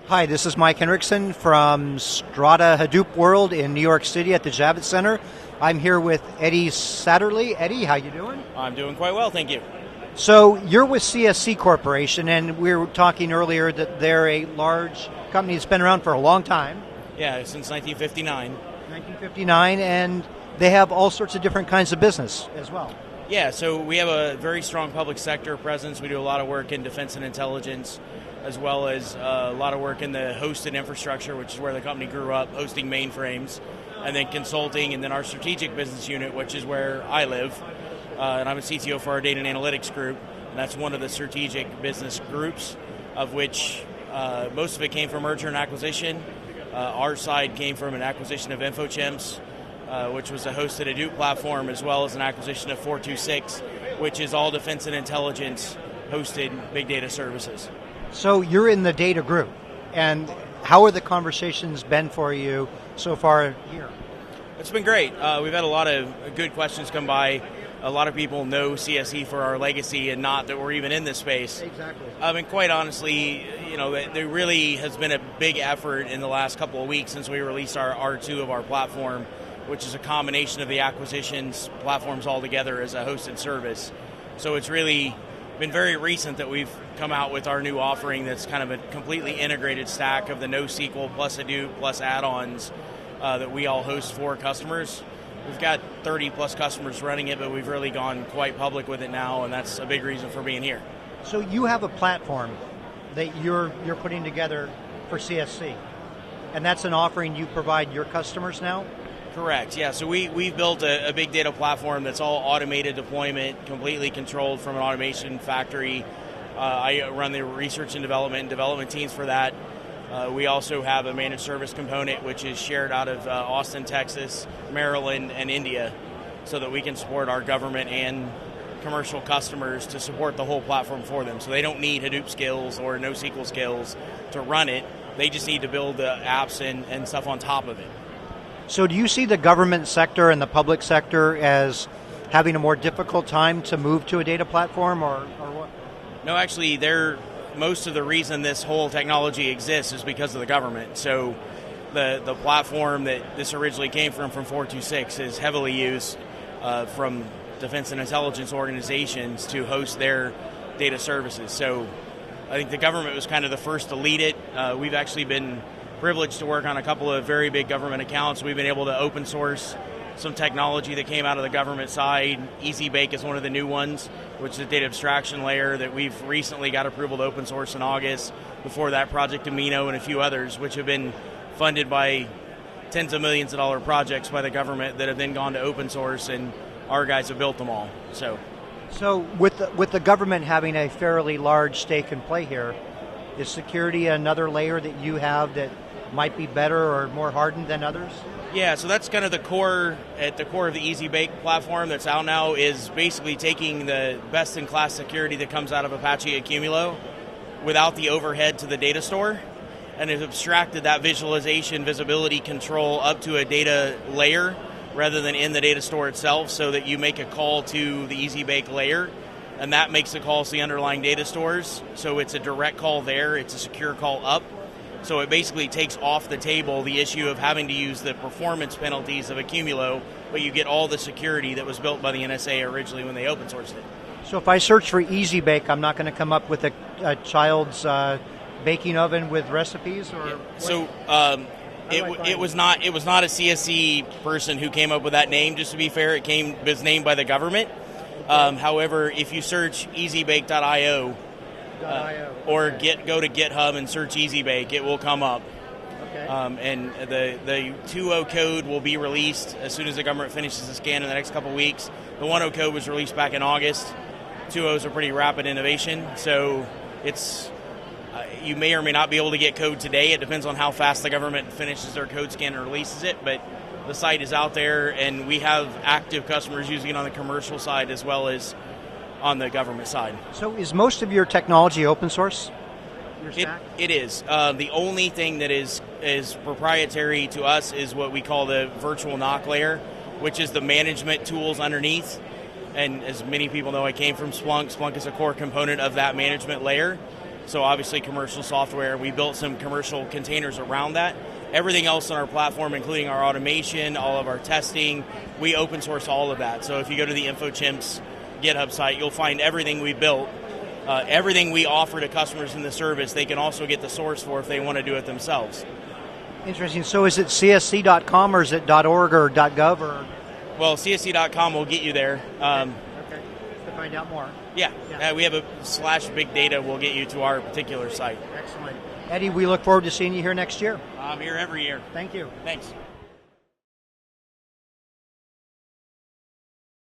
Hi, this is Mike Henriksen from Strata Hadoop World in New York City at the Javits Center. I'm here with Eddie Satterly. Eddie, how you doing? I'm doing quite well, thank you. So you're with CSC Corporation, and we were talking earlier that they're a large company that's been around for a long time. Yeah, since 1959. 1959, and they have all sorts of different kinds of business as well. Yeah, so we have a very strong public sector presence. We do a lot of work in defense and intelligence, as well as a lot of work in the hosted infrastructure, which is where the company grew up, hosting mainframes, and then consulting, and then our strategic business unit, which is where I live. And I'm a CTO for our data and analytics group, and that's one of the strategic business groups, of which most of it came from merger and acquisition. Our side came from an acquisition of InfoChimps, which was a hosted Hadoop platform, as well as an acquisition of 426, which is all defense and intelligence hosted big data services. So you're in the data group, and how are the conversations been for you so far here? It's been great. We've had a lot of good questions come by. A lot of people know CSC for our legacy and not that we're even in this space. Exactly. And quite honestly, there really has been a big effort in the last couple of weeks since we released our R2 of our platform, which is a combination of the acquisitions platforms all together as a hosted service. So it's really been very recent that we've come out with our new offering that's kind of a completely integrated stack of the NoSQL plus Hadoop plus add-ons that we all host for customers. We've got 30 plus customers running it, but we've really gone quite public with it now, and that's a big reason for being here. So you have a platform that you're putting together for CSC, and that's an offering you provide your customers now? Correct, yeah. So we've built a big data platform that's all automated deployment, completely controlled from an automation factory. I run the research and development teams for that. We also have a managed service component, which is shared out of Austin, Texas, Maryland, and India, so that we can support our government and commercial customers to support the whole platform for them. So they don't need Hadoop skills or NoSQL skills to run it. They just need to build the apps and stuff on top of it. So do you see the government sector and the public sector as having a more difficult time to move to a data platform, or what? No, actually, most of the reason this whole technology exists is because of the government. So the platform that this originally came from 426, is heavily used from defense and intelligence organizations to host their data services. So I think the government was kind of the first to lead it. We've actually been privileged to work on a couple of very big government accounts. We've been able to open source some technology that came out of the government side. EasyBake is one of the new ones, which is a data abstraction layer that we've recently got approval to open source in August. Before that, Project Amino and a few others, which have been funded by tens of millions of dollar projects by the government that have then gone to open source, and our guys have built them all. So with the government having a fairly large stake in play here, is security another layer that you have that might be better or more hardened than others? Yeah, so that's kind of the core of the EasyBake platform that's out now, is basically taking the best-in-class security that comes out of Apache Accumulo without the overhead to the data store, and has abstracted that visualization, visibility control up to a data layer rather than in the data store itself, so that you make a call to the EasyBake layer, and that makes the calls to the underlying data stores. So it's a direct call there, it's a secure call up. So it basically takes off the table the issue of having to use the performance penalties of Accumulo, but you get all the security that was built by the NSA originally when they open sourced it. So if I search for EasyBake, I'm not going to come up with a child's baking oven with recipes, or yeah. So it was not a CSC person who came up with that name. Just to be fair, it was named by the government. However, if you search easybake.io, or go to GitHub and search EasyBake, it will come up. Okay. And the 2.0 code will be released as soon as the government finishes the scan in the next couple of weeks. The 1.0 code was released back in August. 2.0s are pretty rapid innovation, so it's you may or may not be able to get code today. It depends on how fast the government finishes their code scan and releases it, but the site is out there, and we have active customers using it on the commercial side as well as on the government side. So is most of your technology open source? Your stack? It is. The only thing that is proprietary to us is what we call the virtual NOC layer, which is the management tools underneath. And as many people know, I came from Splunk. Splunk is a core component of that management layer. So obviously commercial software. We built some commercial containers around that. Everything else on our platform, including our automation, all of our testing, we open source all of that. So if you go to the InfoChimps GitHub site, you'll find everything we built. Everything we offer to customers in the service, they can also get the source for if they want to do it themselves. Interesting. So is it csc.com or is it .org or .gov? Or? Well, csc.com will get you there. Okay. To find out more. Yeah. We have a /big data will get you to our particular site. Excellent. Eddie, we look forward to seeing you here next year. I'm here every year. Thank you. Thanks.